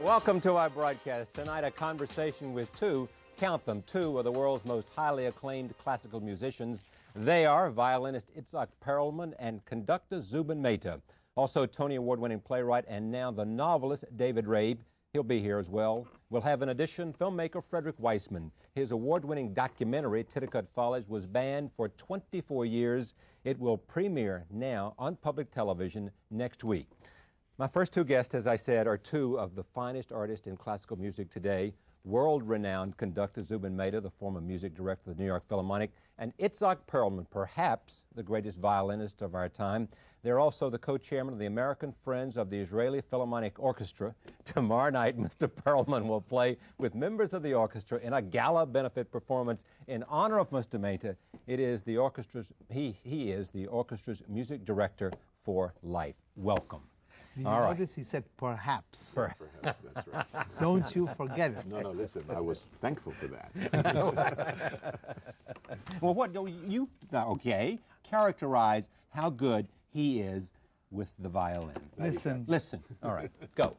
Welcome to our broadcast. Tonight, a conversation with two, count them, two of the world's most highly acclaimed classical musicians. They are violinist Itzhak Perlman and conductor Zubin Mehta. Also, Tony Award-winning playwright and now the novelist David Rabe. He'll be here as well. We'll have, in addition, filmmaker Frederick Weissman. His award-winning documentary, Titicut Follies, was banned for 24 years. It will premiere now on public television next week. My first two guests, as I said, are two of the finest artists in classical music today. World-renowned conductor Zubin Mehta, the former music director of the New York Philharmonic, and Itzhak Perlman, perhaps the greatest violinist of our time. They're also the co-chairman of the American Friends of the Israel Philharmonic Orchestra. Tomorrow night, Mr. Perlman will play with members of the orchestra in a gala benefit performance in honor of Mr. Mehta. It is the orchestra's, he is the orchestra's music director for life. Welcome. Did you notice he said perhaps? Perhaps, that's right. Don't you forget it. No, listen, I was thankful for that. Well, what do you, okay, characterize how good he is with the violin. Listen. All right, go.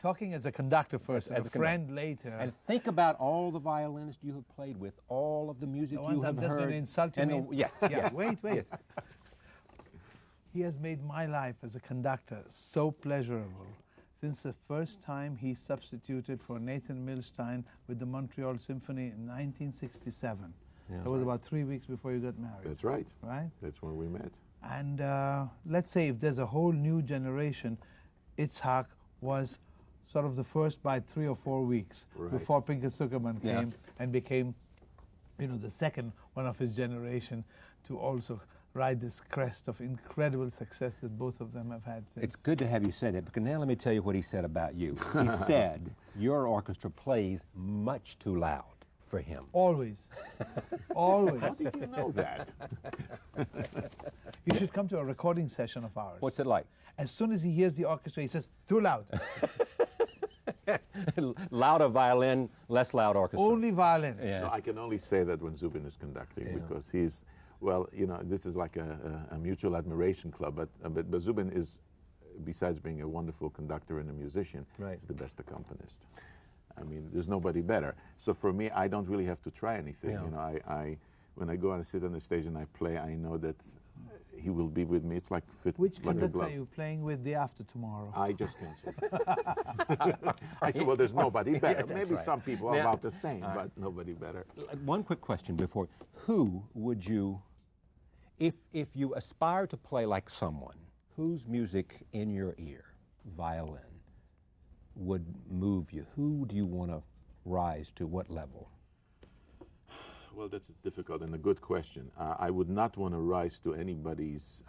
Talking as a conductor first, as a friend later. And think about all the violinists you have played with, all of the music you have heard. I'm just going to insult you. Yes. Wait. Yes. He has made my life as a conductor so pleasurable since the first time he substituted for Nathan Milstein with the Montreal Symphony in 1967. Yeah, that was about 3 weeks before you got married. That's right. Right? That's when we met. And let's say if there's a whole new generation, Itzhak was sort of the first by 3 or 4 weeks before Pinker Zuckerman came and became, the second one of his generation to also ride this crest of incredible success that both of them have had since. It's good to have you say that, because now let me tell you what he said about you. He said your orchestra plays much too loud for him. Always. Always. How did you know that? You should come to a recording session of ours. What's it like? As soon as he hears the orchestra, he says, too loud. Louder violin, less loud orchestra. Only violin. Yes. No, I can only say that when Zubin is conducting, because he's, well, this is like a mutual admiration club, but Zubin is, besides being a wonderful conductor and a musician, he's the best accompanist. I mean, there's nobody better. So for me, I don't really have to try anything. I when I go and sit on the stage and I play, I know that he will be with me. It's like Which like a glove. conductor are you playing with day after tomorrow? I just canceled. I said, well, there's nobody better. Maybe some people are about the same, but nobody better. One quick question before. Who would you, if you aspire to play like someone, whose music in your ear, violin, would move you? Who do you want to rise to? What level? Well, that's difficult and a good question. I would not want to rise to anybody's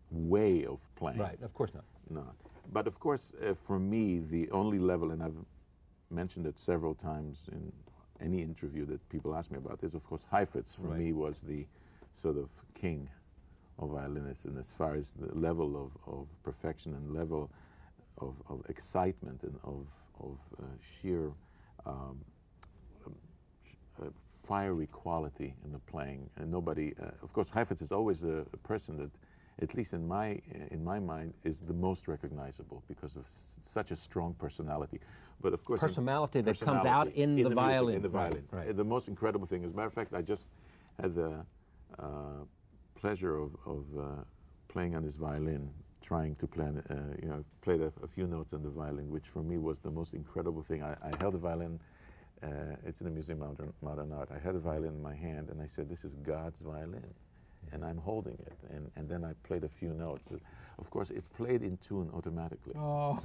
way of playing. Right, of course not. No. But of course, for me, the only level, and I've mentioned it several times in any interview that people ask me about, is of course Heifetz for me was the sort of king of violinists, and as far as the level of perfection and level of excitement and of sheer fiery quality in the playing, and nobody. Of course, Heifetz is always a person that, at least in my mind, is the most recognizable because of such a strong personality. But of course, personality that comes out in the violin. In the violin. Right. The most incredible thing, as a matter of fact, I just had the pleasure of playing on his violin, trying to play, played a few notes on the violin, which for me was the most incredible thing. I held the violin. It's in the Museum of Modern Art. I had the violin in my hand, and I said, "This is God's violin," and I'm holding it. And then I played a few notes. Of course, it played in tune automatically. Oh.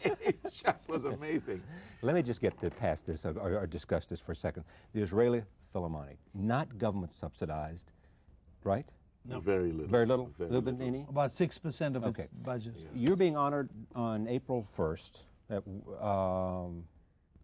It just was amazing. Let me just get past this or discuss this for a second. The Israeli Philharmonic, not government subsidized, right? No. Very little. Very little? Very little bit, little. any? About 6% of its budget. Yeah. You're being honored on April 1st,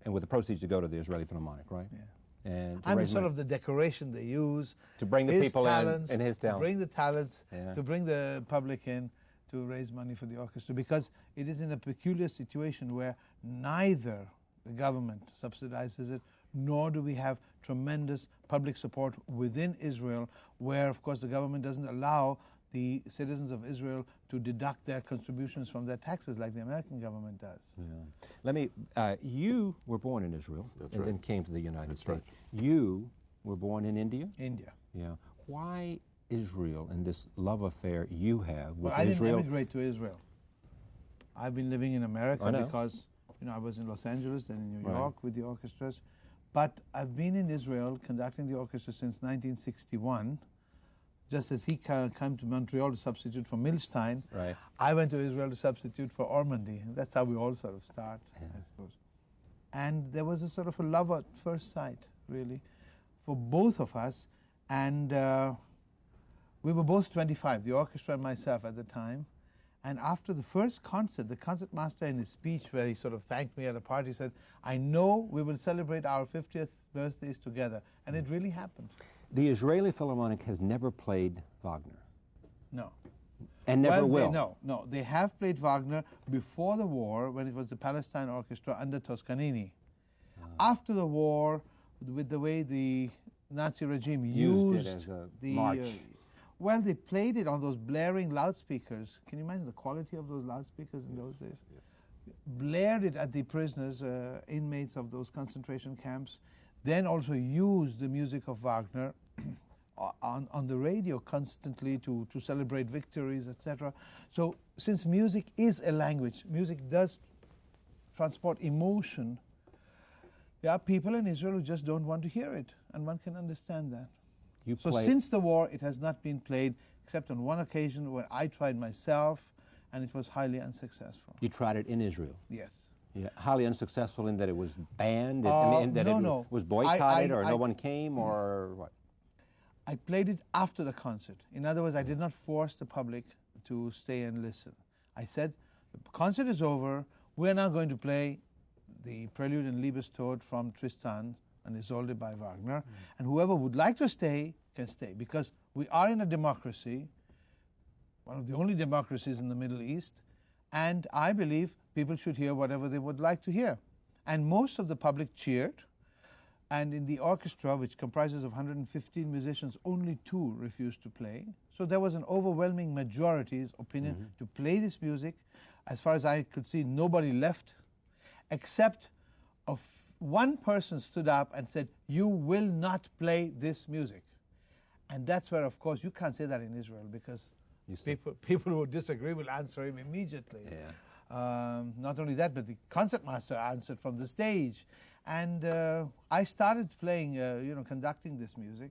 And with the proceeds to go to the Israeli Philharmonic, right? Yeah. And I'm sort of the decoration they use. To bring the people talents, in his talent. To bring the talents, Yeah. to bring the public in, to raise money for the orchestra. Because it is in a peculiar situation where neither the government subsidizes it, nor do we have tremendous public support within Israel, where, of course, the government doesn't allow the citizens of Israel to deduct their contributions from their taxes like the American government does. Yeah. Let me, you were born in Israel and then came to the United States. Right. You were born in India? India. Yeah. Why Israel and this love affair you have with Well, I didn't Israel? emigrate to Israel. I've been living in America I know. because I was in Los Angeles, then in New Right. York with the orchestras. But I've been in Israel conducting the orchestra since 1961. Just as he came to Montreal to substitute for Milstein, Right. I went to Israel to substitute for Ormandy. That's how we all sort of start, I suppose. And there was a sort of a love at first sight, really, for both of us. And we were both 25, the orchestra and myself at the time. And after the first concert, the concertmaster in his speech where he sort of thanked me at a party said, "I know we will celebrate our 50th birthdays together." And it really happened. The Israeli Philharmonic has never played Wagner. No. And never will. No. They have played Wagner before the war when it was the Palestine Orchestra under Toscanini. After the war, with the way the Nazi regime Used it as a the march. well, they played it on those blaring loudspeakers. Can you imagine the quality of those loudspeakers in those days? Yes. Blared it at the prisoners, inmates of those concentration camps. Then also used the music of Wagner on the radio constantly to celebrate victories, etc. So since music is a language, music does transport emotion, there are people in Israel who just don't want to hear it, and one can understand that. So since the war, it has not been played, except on one occasion where I tried myself, and it was highly unsuccessful. You tried it in Israel? Yes. Yeah, highly unsuccessful in that it was banned, no. Was boycotted, or no one came, or what? I played it after the concert. In other words, I did not force the public to stay and listen. I said, the concert is over, we're now going to play the Prelude and Liebestod from Tristan and Isolde by Wagner, and whoever would like to stay can stay, because we are in a democracy, one of the only democracies in the Middle East, and I believe people should hear whatever they would like to hear. And most of the public cheered, and in the orchestra, which comprises of 115 musicians, only 2 refused to play. So there was an overwhelming majority's opinion to play this music. As far as I could see, nobody left, except one person stood up and said, "You will not play this music." And that's where, of course, you can't say that in Israel, because people who disagree will answer him immediately. Yeah. Not only that, but the concertmaster answered from the stage. And I started playing, conducting this music,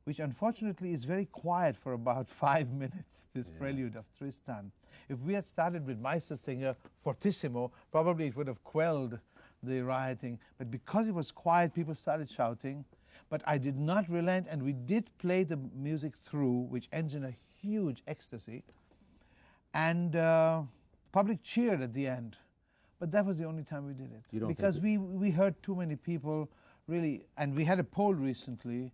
which unfortunately is very quiet for about 5 minutes, this prelude of Tristan. If we had started with Meistersinger fortissimo, probably it would have quelled the rioting. But because it was quiet, people started shouting. But I did not relent, and we did play the music through, which ends in a huge ecstasy. And public cheered at the end. But that was the only time we did it. Because we heard too many people, really, and we had a poll recently,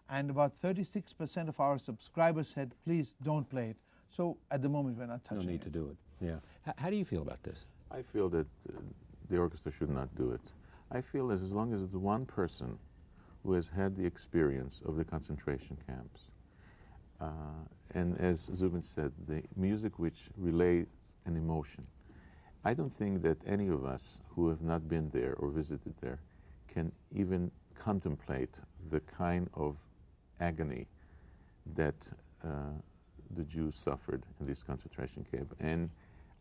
and about 36% of our subscribers said, "Please don't play it." So at the moment, we're not touching it. No need to do it. Yeah. How do you feel about this? I feel that the orchestra should not do it. I feel as long as it's one person who has had the experience of the concentration camps, and as Zubin said, the music which relays an emotion. I don't think that any of us who have not been there or visited there can even contemplate the kind of agony that the Jews suffered in this concentration camp. And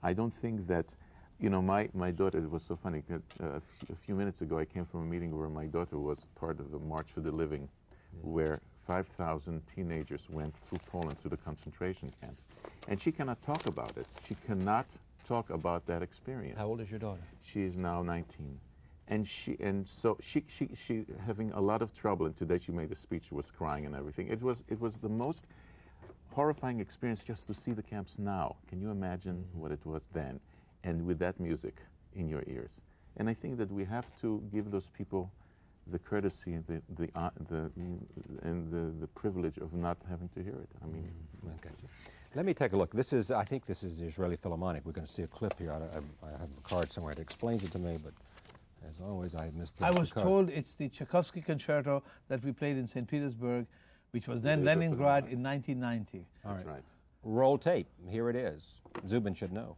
I don't think that, my daughter, it was so funny, a few minutes ago I came from a meeting where my daughter was part of the March for the Living, where 5,000 teenagers went through Poland to the concentration camp. And she cannot talk about it. She cannot talk about that experience. How old is your daughter? She is now 19. And she having a lot of trouble, and today she made a speech, she was crying and everything. It was the most horrifying experience just to see the camps now. Can you imagine what it was then? and with that music in your ears. And I think that we have to give those people the courtesy and the privilege of not having to hear it. I mean, Okay. Let me take a look. I think this is the Israeli Philharmonic. We're going to see a clip here. I have a card somewhere that explains it to me, but as always, I misplaced I was the card. told it's the Tchaikovsky concerto that we played in St. Petersburg, which was then Israel Leningrad Philharmonic. in 1990. that's right. Roll tape. Here it is. Zubin should know.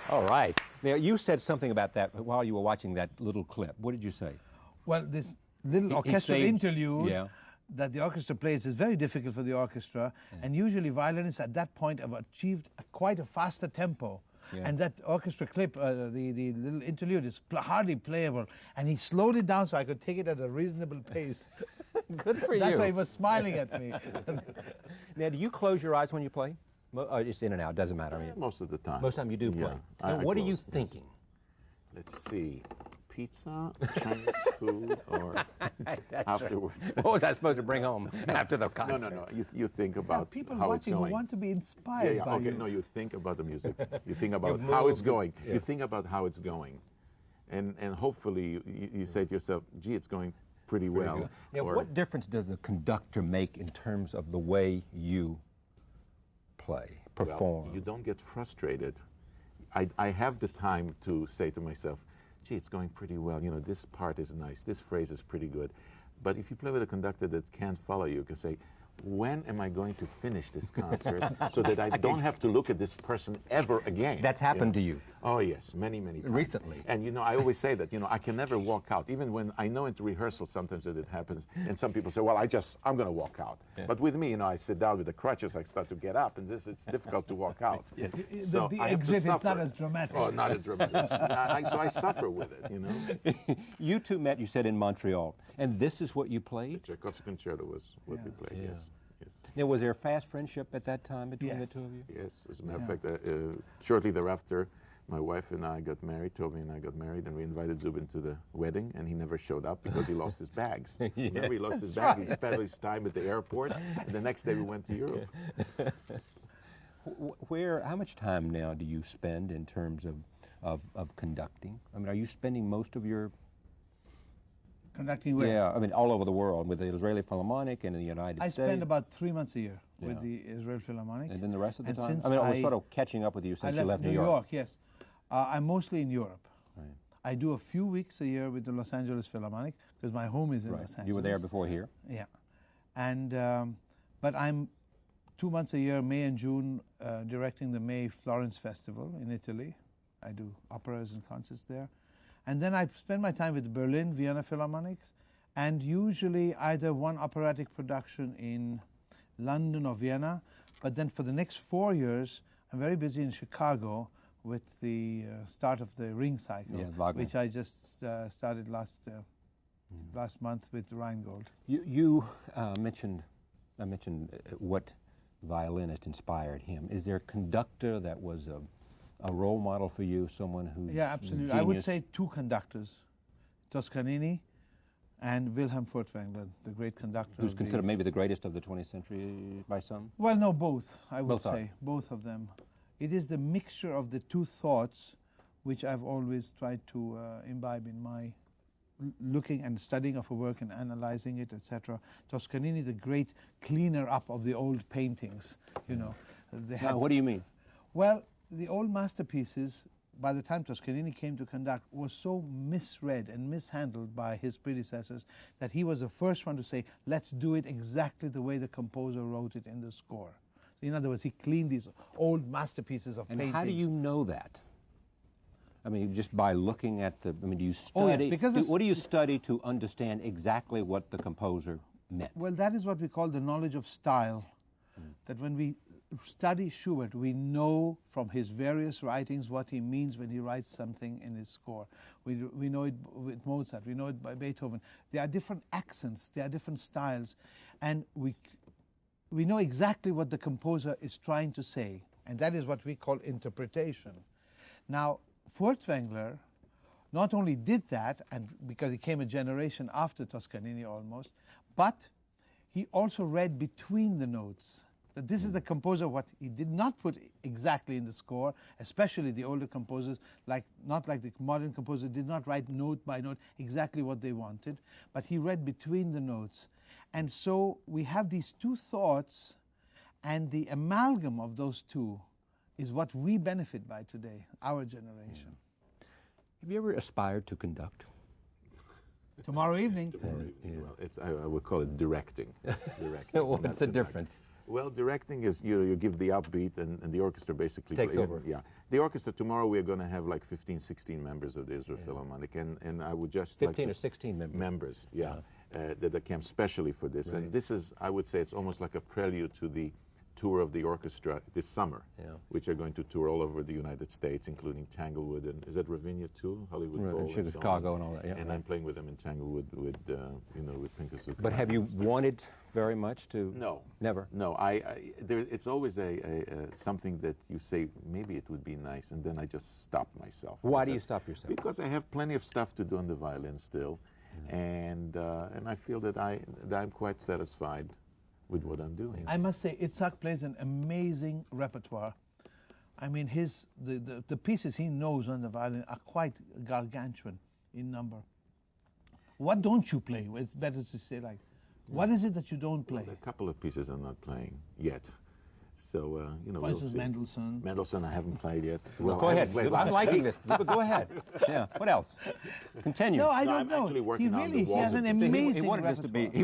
All right. Now, you said something about that while you were watching that little clip. What did you say? Well, this little He orchestral saved- interlude yeah. that the orchestra plays is very difficult for the orchestra, and usually violinists at that point have achieved quite a faster tempo. Yeah. And that orchestra clip, the little interlude, is hardly playable. And he slowed it down so I could take it at a reasonable pace. Good for That's you. why he was smiling at me. Now, do you close your eyes when you play? Just in and out, doesn't matter. I mean, Most of the time. most of the time you do play. Yeah, Now, I what are you close, yes. thinking? Let's see. Pizza, Chinese food, or afterwards. What was I supposed to bring home after the No, concert? no, no. You think about People how it's watching who going. want to be Yeah, inspired yeah. by Okay. you. No, you think about the music. You think about You how move, it's going. yeah. You think about how it's going, and hopefully you say to yourself, "Gee, it's going pretty well." Now, Or- what difference does the conductor make in terms of the way you play, Well, perform? you don't get frustrated. I have the time to say to myself, gee, it's going pretty well. You know, this part is nice. This phrase is pretty good. But if you play with a conductor that can't follow you, you can say, when am I going to finish this concert so that I don't have to look at this person ever again? That's happened to you. Oh, yes, many, many times. Recently. And, you know, I always say that, you know, I can never walk out, even when I know into rehearsal sometimes that it happens, and some people say, well, I'm going to walk out. But with me, you know, I sit down with the crutches, I start to get up, and it's difficult to walk out. Yes. So The I have to exit is not suffer. as dramatic. Oh, not as dramatic. So I suffer with it, you know. You two met, you said, in Montreal, and this is what you played? Tchaikovsky concerto was what we played, Yeah. yes. Yes. Now, was there a fast friendship at that time between the Yes. two of you? Yes, as a matter of fact, shortly thereafter, my wife and I got married, Toby and I got married, and we invited Zubin to the wedding, and he never showed up because he lost his bags. Remember, he lost his bag, he spent his time at the airport, and the next day we went to Europe. How much time now do you spend in terms of conducting? I mean, are you spending most of your... Conducting where? Yeah, I mean, all over the world with the Israeli Philharmonic and in the United I States. spend about 3 months a year Yeah. with the Israel Philharmonic. And then the rest of the And time? since I mean, I was I- sort of catching up with you I since you left New New York. yes. I'm mostly in Europe. Right. I do a few weeks a year with the Los Angeles Philharmonic because my home is in Right. Los Angeles. You were there before here? Yeah. And, but I'm 2 months a year, May and June, directing the May Florence Festival in Italy. I do operas and concerts there. And then I spend my time with the Berlin, Vienna Philharmonics, and usually either one operatic production in London or Vienna, But then for the next 4 years, I'm very busy in Chicago with the start of the Ring Cycle, which I just started last month with Rheingold. You mentioned what violinist inspired him. Is there a conductor that was a role model for you, someone who's absolutely. genius? I would say two conductors, Toscanini and Wilhelm Furtwängler, the great conductor. Who's considered maybe the greatest of the 20th century by some? Well, no, both, I would say. Both of them. It is the mixture of the two thoughts which I've always tried to imbibe in my looking and studying of a work and analyzing it, etc. Toscanini, the great cleaner up of the old paintings, you know. Now, what do you mean? Well, the old masterpieces, by the time Toscanini came to conduct, was so misread and mishandled by his predecessors that he was the first one to say, let's do it exactly the way the composer wrote it in the score. In other words, he cleaned these old masterpieces of paintings. And how do you know that? I mean, just by looking at the, I mean, do you study? Oh, yeah, because what do you study to understand exactly what the composer meant? Well, that is what we call the knowledge of style. That when we study Schubert, we know from his various writings what he means when he writes something in his score. We know it with Mozart, we know it by Beethoven. There are different accents, there are different styles, and we know exactly what the composer is trying to say, and that is what we call interpretation. Now, Furtwängler not only did that, and because he came a generation after Toscanini almost, but he also read between the notes. That this is the composer, what he did not put exactly in the score, especially the older composers, not like the modern composer, did not write note by note exactly what they wanted, but he read between the notes. And so we have these two thoughts, and the amalgam of those two is what we benefit by today, our generation. Have you ever aspired to conduct? Tomorrow evening. Well, I would call it directing. What's the difference? Well, directing is you give the upbeat and the orchestra basically takes over. Yeah. The orchestra, tomorrow we're going to have like 15, 16 members of the Israel Philharmonic, and I would just 15 or 16 members. Members, that came specially for this. Right. And this is, I would say, it's almost like a prelude to the tour of the orchestra this summer, which are going to tour all over the United States, including Tanglewood, and is that Ravinia too? Hollywood Bowl, and Chicago, and all that. Yeah, and I'm playing with them in Tanglewood with Pinchas Zuckerman. But have you wanted very much to? No, never. No, it's always something that you say maybe it would be nice, and then I just stop myself. Why do you stop yourself? Because I have plenty of stuff to do on the violin still, and I feel that I'm quite satisfied with what I'm doing. I must say, Itzhak plays an amazing repertoire. I mean, the pieces he knows on the violin are quite gargantuan in number. What don't you play? It's better to say what is it that you don't play? Well, a couple of pieces I'm not playing yet. So, for instance, Mendelssohn. Mendelssohn I haven't played yet. Well, go ahead. I'm liking this. Go ahead. Yeah. What else? Continue. No, I don't know. I'm actually working on the He has an amazing he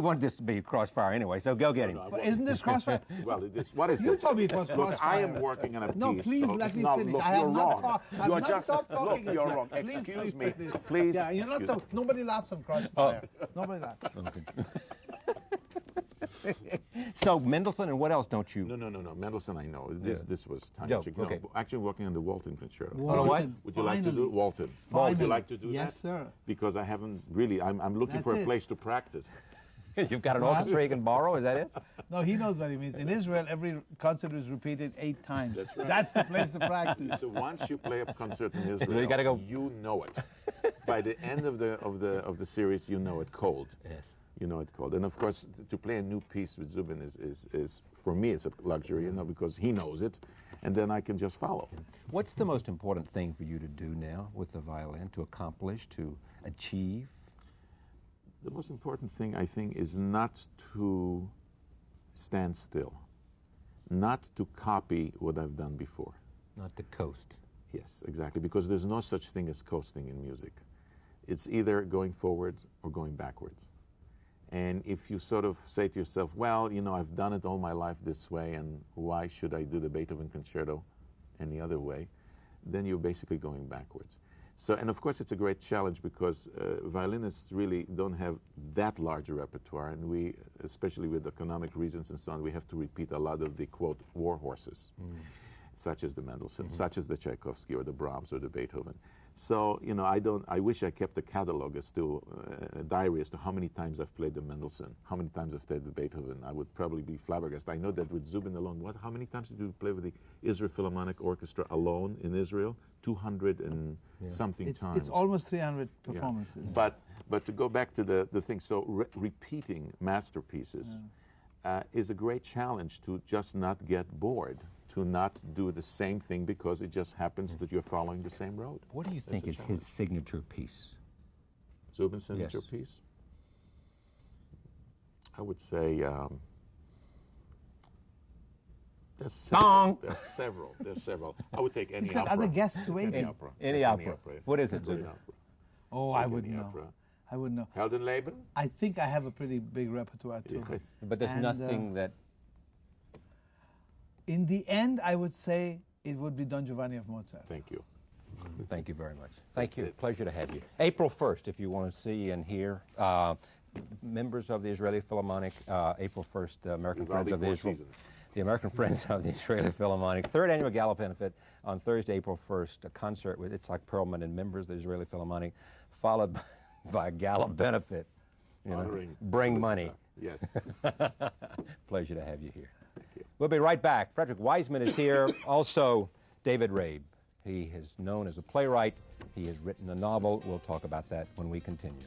wanted this to be Crossfire anyway, so go get him. But isn't this Crossfire? Well, what is this? You told me it was Crossfire. Look, I am working on a piece. No, please let me finish. Look, I have you're not wrong. stopped talking. Look, you're wrong. Excuse me. Please. Yeah, you're not so. Nobody laughs on Crossfire. Nobody laughs. Okay. So Mendelssohn, and what else don't you? No. Mendelssohn, I know. This was time. Okay. Actually, working on the Walton Concerto. What? Would you like to do Walton? Finally. Would you like to do that? Yes, sir. Because I haven't really. I'm looking for a place to practice. You've got an orchestra you can borrow. Is that it? No, he knows what he means. In Israel, every concert is repeated 8 times. That's right. That's the place to practice. So once you play a concert in Israel, you gotta go. You know it. By the end of the series, you know it cold. Yes. You know it cold. And of course, to play a new piece with Zubin is for me, it's a luxury, because he knows it, and then I can just follow. What's the most important thing for you to do now with the violin, to accomplish, to achieve? The most important thing, I think, is not to stand still, not to copy what I've done before. Not to coast. Yes, exactly, because there's no such thing as coasting in music. It's either going forward or going backwards. And if you sort of say to yourself, well, I've done it all my life this way, and why should I do the Beethoven Concerto any other way, then you're basically going backwards. So, and of course, it's a great challenge because violinists really don't have that large a repertoire, and we, especially with economic reasons and so on, we have to repeat a lot of the, quote, war horses, such as the Mendelssohn, such as the Tchaikovsky or the Brahms or the Beethoven. So, you know, I wish I kept a catalog as to, a diary as to how many times I've played the Mendelssohn, how many times I've played the Beethoven. I would probably be flabbergasted. I know that with Zubin alone, how many times did you play with the Israel Philharmonic Orchestra alone in Israel? 200 and something times. It's almost 300 performances. Yeah. But to go back to the thing, so repeating masterpieces is a great challenge to just not get bored, to not do the same thing because it just happens that you're following the same road. What do you think is his signature piece? Zubin's signature piece? I would say there's several. There's several. I would take any opera. Other guests waiting. Any opera. Any opera. What is it, Zubin? Oh, I wouldn't know. I wouldn't know. Heldenleben? I think I have a pretty big repertoire too. Yes. But there's nothing that... In the end, I would say it would be Don Giovanni of Mozart. Thank you. Thank you very much. Thank you. Pleasure to have you. April 1st, if you want to see and hear members of the Israeli Philharmonic, April 1st, American Friends of the Israel. The American Friends of the Israeli Philharmonic, third annual gala benefit on Thursday, April 1st, a concert with Itzhak Perlman and members of the Israeli Philharmonic, followed by a gala benefit. You know, bring money. Yes. Pleasure to have you here. Thank you. We'll be right back. Frederick Wiseman is here. Also, David Rabe. He is known as a playwright. He has written a novel. We'll talk about that when we continue.